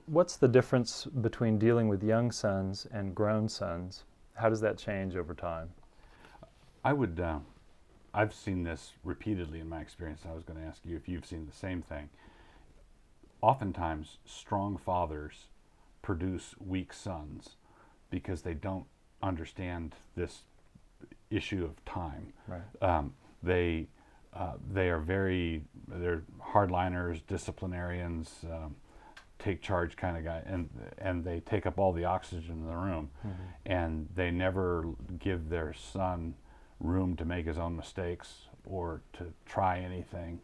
What's the difference between dealing with young sons and grown sons? How does that change over time? I've seen this repeatedly in my experience. I was going to ask you if you've seen the same thing. Oftentimes, strong fathers produce weak sons because they don't understand this issue of time. Right. They are they're hardliners, disciplinarians, take charge kind of guy, and they take up all the oxygen in the room, and they never give their son room to make his own mistakes or to try anything,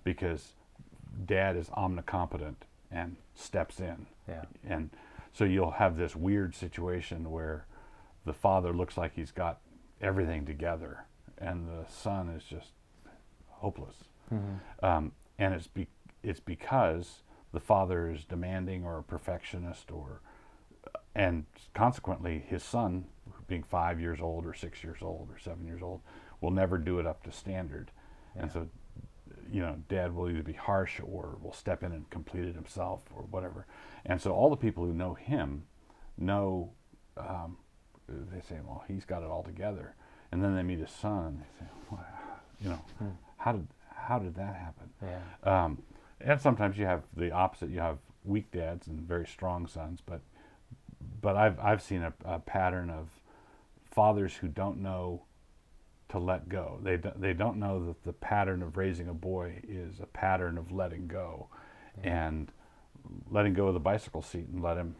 because dad is omnicompetent and steps in. Yeah. And so you'll have this weird situation where the father looks like he's got everything together and the son is just hopeless. And it's because the father is demanding or a perfectionist, and consequently his son, being 5 years old or 6 years old or 7 years old, will never do it up to standard. And so, dad will either be harsh or will step in and complete it himself or whatever. And so all the people who know him know, they say, well, he's got it all together. And then they meet his son and they say, well, how did that happen? Yeah. And sometimes you have the opposite. You have weak dads and very strong sons. But I've seen a pattern of fathers who don't know to let go. They don't know that the pattern of raising a boy is a pattern of letting go, and letting go of the bicycle seat and let him,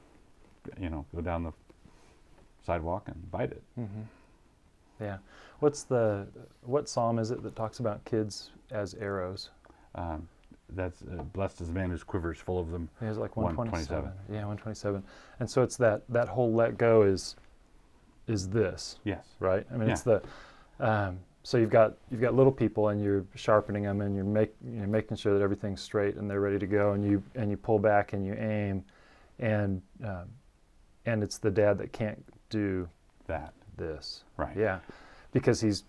go down the sidewalk and bite it. Yeah. What psalm is it that talks about kids as arrows? That's blessed is the man whose quiver is full of them. It was like 127. Yeah, 127. And so it's that whole let go is this. Yes. Right? I mean, it's the so you've got little people and you're sharpening them and you're making sure that everything's straight and they're ready to go, and you pull back and you aim, and it's the dad that can't do this. Right. Yeah. Because he's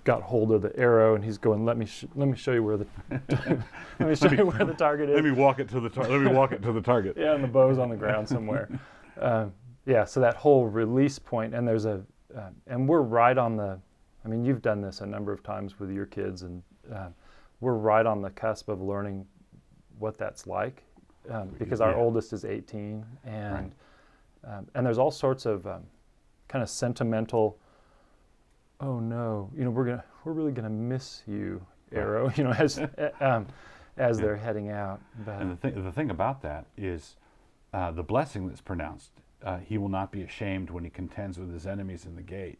got hold of the arrow and he's going, let me show you where the let me show you where the target is. Let me walk it to the let me walk it to the target. Yeah, and the bow's on the ground somewhere. So that whole release point, and there's and we're right on the. I mean, you've done this a number of times with your kids, and we're right on the cusp of learning what that's like, because our oldest is 18, and there's all sorts of kind of sentimental. Oh no, we're really gonna miss you, arrow. As they're heading out. But and the thing about that is, the blessing that's pronounced. He will not be ashamed when he contends with his enemies in the gate.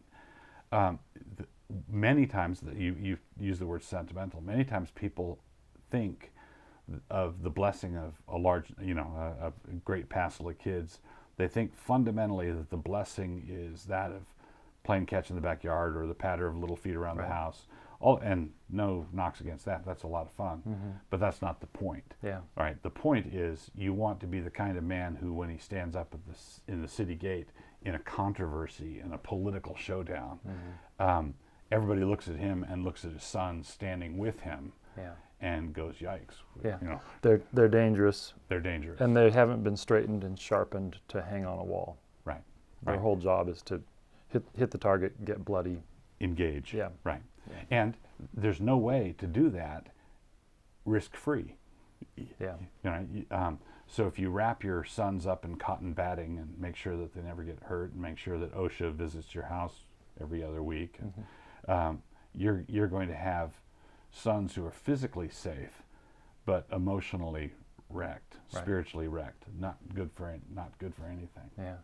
Many times that you use the word sentimental. Many times people think of the blessing of a large, a great passel of kids. They think fundamentally that the blessing is that of playing catch in the backyard or the patter of little feet around the house. And no knocks against that. That's a lot of fun. But that's not the point. Yeah. All right. The point is you want to be the kind of man who, when he stands up in the city gate in a controversy, in a political showdown, everybody looks at him and looks at his son standing with him and goes, yikes. Yeah. They're dangerous. They're dangerous. And they haven't been straightened and sharpened to hang on a wall. Right. Their whole job is to hit the target, get bloody. Engage. Yeah. Right. Yeah. And there's no way to do that risk-free. Yeah. So if you wrap your sons up in cotton batting and make sure that they never get hurt, and make sure that OSHA visits your house every other week, you're going to have sons who are physically safe, but emotionally wrecked, spiritually wrecked, not good for anything. Yeah.